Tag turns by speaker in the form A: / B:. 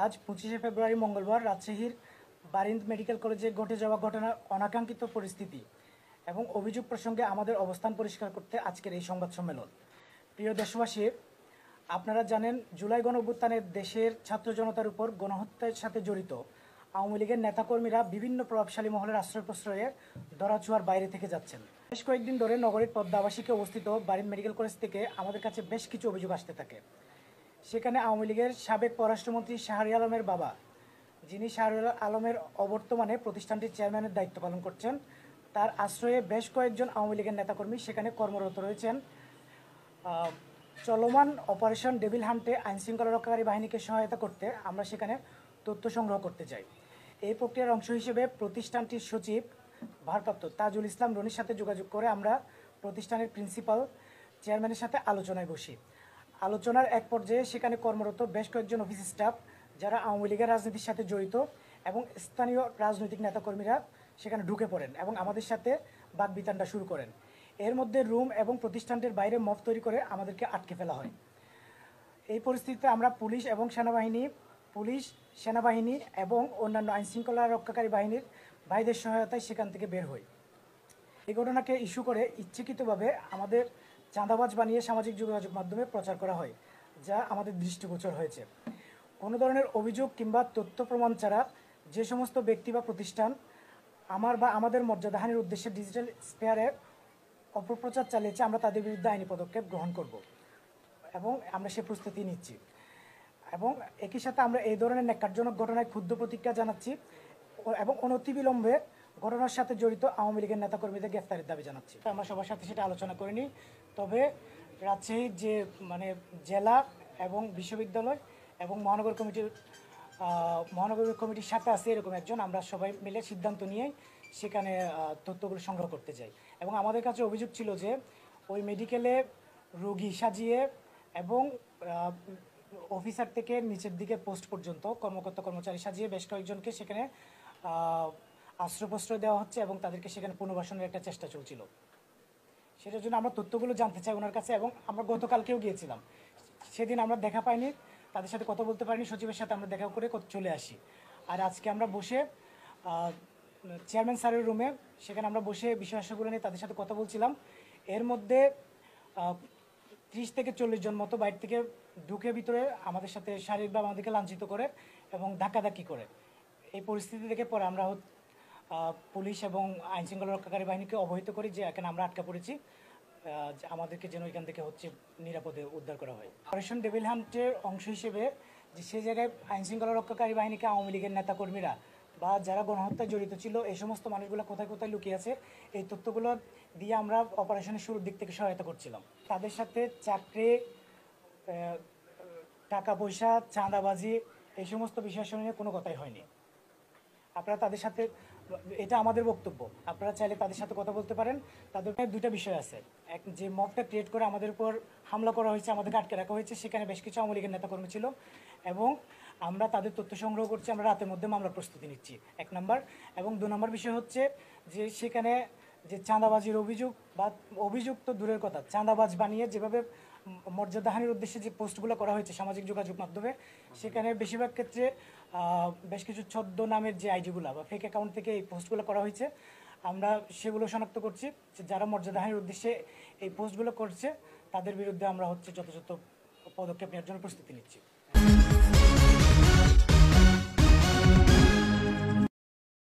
A: আজ 25শে ফেব্রুয়ারি মঙ্গলবার রাজশাহীর বারিন্দ মেডিকেল কলেজে ঘটে যাওয়া ঘটনার অনাকাঙ্ক্ষিত পরিস্থিতি এবং অভিযোগ প্রসঙ্গে আমাদের অবস্থান পরিষ্কার করতে আজকের এই সংবাদ সম্মেলন। প্রিয় দেশবাসী, আপনারা জানেন জুলাই গণঅভ্যুত্থানে দেশের ছাত্র জনতার উপর গণহত্যার সাথে জড়িত আওয়ামী লীগের নেতাকর্মীরা বিভিন্ন প্রভাবশালী মহলের আশ্রয় প্রশ্রয়ে ধরাছোঁয়ার বাইরে থেকে যাচ্ছেন। বেশ কয়েকদিন ধরে নগরীর পদ্মা আবাসিকে অবস্থিত বারিন্দ মেডিকেল কলেজ থেকে আমাদের কাছে বেশ কিছু অভিযোগ আসতে থাকে। সেখানে আওয়ামী লীগের সাবেক পররাষ্ট্রমন্ত্রী শাহরিয়ার আলমের বাবা, যিনি শাহরিয়ার আলমের অবর্তমানে প্রতিষ্ঠানটির চেয়ারম্যানের দায়িত্ব পালন করছেন, তার আশ্রয়ে বেশ কয়েকজন আওয়ামী লীগের নেতাকর্মী সেখানে কর্মরত রয়েছেন। চলমান অপারেশন ডেভিল হান্টে আইনশৃঙ্খলা রক্ষাকারী বাহিনীকে সহায়তা করতে আমরা সেখানে তথ্য সংগ্রহ করতে চাই। এই প্রক্রিয়ার অংশ হিসেবে প্রতিষ্ঠানটির সচিব ভারপ্রাপ্ত তাজুল ইসলাম রনির সাথে যোগাযোগ করে আমরা প্রতিষ্ঠানের প্রিন্সিপাল চেয়ারম্যানের সাথে আলোচনায় বসি। আলোচনার এক পর্যায়ে সেখানে কর্মরত বেশ কয়েকজন অফিস স্টাফ যারা আওয়ামী লীগের রাজনীতির সাথে জড়িত এবং স্থানীয় রাজনৈতিক নেতাকর্মীরা সেখানে ঢুকে পড়েন এবং আমাদের সাথে বাকবিতণ্ডা শুরু করেন। এর মধ্যে রুম এবং প্রতিষ্ঠানটির বাইরে মব তৈরি করে আমাদেরকে আটকে ফেলা হয়। এই পরিস্থিতিতে আমরা পুলিশ, সেনাবাহিনী এবং অন্যান্য আইনশৃঙ্খলা রক্ষাকারী বাহিনীর ভাইদের সহায়তায় সেখান থেকে বের হই। এই ঘটনাকে ইস্যু করে ইচ্ছাকৃতভাবে আমাদের চাঁদাবাজ বানিয়ে সামাজিক যোগাযোগ মাধ্যমে প্রচার করা হয়, যা আমাদের দৃষ্টিগোচর হয়েছে। কোনো ধরনের অভিযোগ কিংবা তথ্য প্রমাণ ছাড়া যে সমস্ত ব্যক্তি বা প্রতিষ্ঠান আমাদের মর্যাদাহানির উদ্দেশ্যে ডিজিটাল স্পেয়ারে অপপ্রচার চালিয়েছে, আমরা তাদের বিরুদ্ধে আইনি পদক্ষেপ গ্রহণ করব এবং আমরা সে প্রস্তুতি নিচ্ছি। এবং একই সাথে আমরা এই ধরনের ন্যাক্কারজনক ঘটনায় ক্ষুব্ধ প্রতিক্রিয়া জানাচ্ছি এবং অনতিবিলম্বে ঘটনার সাথে জড়িত আওয়ামী লীগের নেতাকর্মীদের গ্রেফতারের দাবি জানাচ্ছি। আমরা সবার সাথে সেটা আলোচনা করিনি, তবে রাজশাহীর যে জেলা এবং বিশ্ববিদ্যালয় এবং মহানগর কমিটির সাথে আছে এরকম একজন, আমরা সবাই মিলে সিদ্ধান্ত নিয়ে সেখানে তথ্যগুলো সংগ্রহ করতে যাই। এবং আমাদের কাছে অভিযোগ ছিল যে ওই মেডিকেলে রোগী সাজিয়ে এবং অফিসার থেকে নিচের দিকে পোস্ট পর্যন্ত কর্মচারী সাজিয়ে বেশ কয়েকজনকে সেখানে আশ্রয় দেওয়া হচ্ছে এবং তাদেরকে সেখানে পুনর্বাসনের একটা চেষ্টা চলছিল। সেটার জন্য আমরা তথ্যগুলো জানতে চাই ওনার কাছে এবং আমরা গতকালকেও গিয়েছিলাম। সেদিন আমরা দেখা পাইনি, তাদের সাথে কথা বলতে পারিনি, সচিবের সাথে আমরা দেখা করে চলে আসি। আর আজকে আমরা বসে চেয়ারম্যান স্যারের রুমে সেখানে আমরা বসে বিষয়গুলো নিয়ে তাদের সাথে কথা বলছিলাম। এর মধ্যে 30 থেকে 40 জন মতো বাইরে থেকে ঢুকে ভিতরে আমাদের সাথে শারীরিকভাবে আমাদেরকে লাঞ্ছিত করে এবং ধাক্কাধাক্কি করে। এই পরিস্থিতি থেকে পরে আমরা পুলিশ এবং আইনশৃঙ্খলা রক্ষাকারী বাহিনীকে অবহিত করি যে এখানে আমরা আটকা পড়েছি, আমাদেরকে যেন এখান থেকে নিরাপদে উদ্ধার করা হয়। অপারেশন ডেভিল হান্টের অংশ হিসেবে যে সে জায়গায় আইনশৃঙ্খলা রক্ষাকারী বাহিনীকে আওয়ামী লীগের নেতাকর্মীরা বা যারা গণহত্যায় জড়িত ছিল এই সমস্ত মানুষগুলো কোথায় কোথায় লুকিয়ে আছে এই তথ্যগুলো দিয়ে আমরা অপারেশনের শুরুর দিক থেকে সহায়তা করছিলাম। তাদের সাথে চাকরি, টাকা পয়সা, চাঁদাবাজি এই সমস্ত বিষয় নিয়ে কোনো কথাই হয়নি। আপনারা তাদের সাথে, এটা আমাদের বক্তব্য, আপনারা চাইলে তাদের সাথে কথা বলতে পারেন। তাদের দুইটা বিষয় আছে, এক যে মবটা ক্রিয়েট করে আমাদের উপর হামলা করা হয়েছে, আমাদেরকে আটকে রাখা হয়েছে, সেখানে বেশ কিছু আওয়ামী লীগের নেতাকর্মী ছিল এবং আমরা তাদের তথ্য সংগ্রহ করছি, আমরা রাতের মধ্যে মামলার প্রস্তুতি নিচ্ছি, 1 নম্বর। এবং 2 নম্বর বিষয় হচ্ছে যে সেখানে যে চাঁদাবাজির অভিযোগ তো দূরের কথা, চাঁদাবাজ বানিয়ে যেভাবে মর্যাদাহানির উদ্দেশ্যে যে পোস্টগুলো করা হয়েছে সামাজিক যোগাযোগ মাধ্যমে, সেখানে বেশিরভাগ ক্ষেত্রে বেশ কিছু ছদ্ম নামের যে আইডিগুলো বা ফেক অ্যাকাউন্ট থেকে এই পোস্টগুলো করা হয়েছে। আমরা সেগুলো শনাক্ত করছি যে যারা মর্যাদাহানির উদ্দেশ্যে এই পোস্টগুলো করছে তাদের বিরুদ্ধে আমরা যথাযথ পদক্ষেপ নেওয়ার জন্য প্রস্তুতি নিচ্ছি।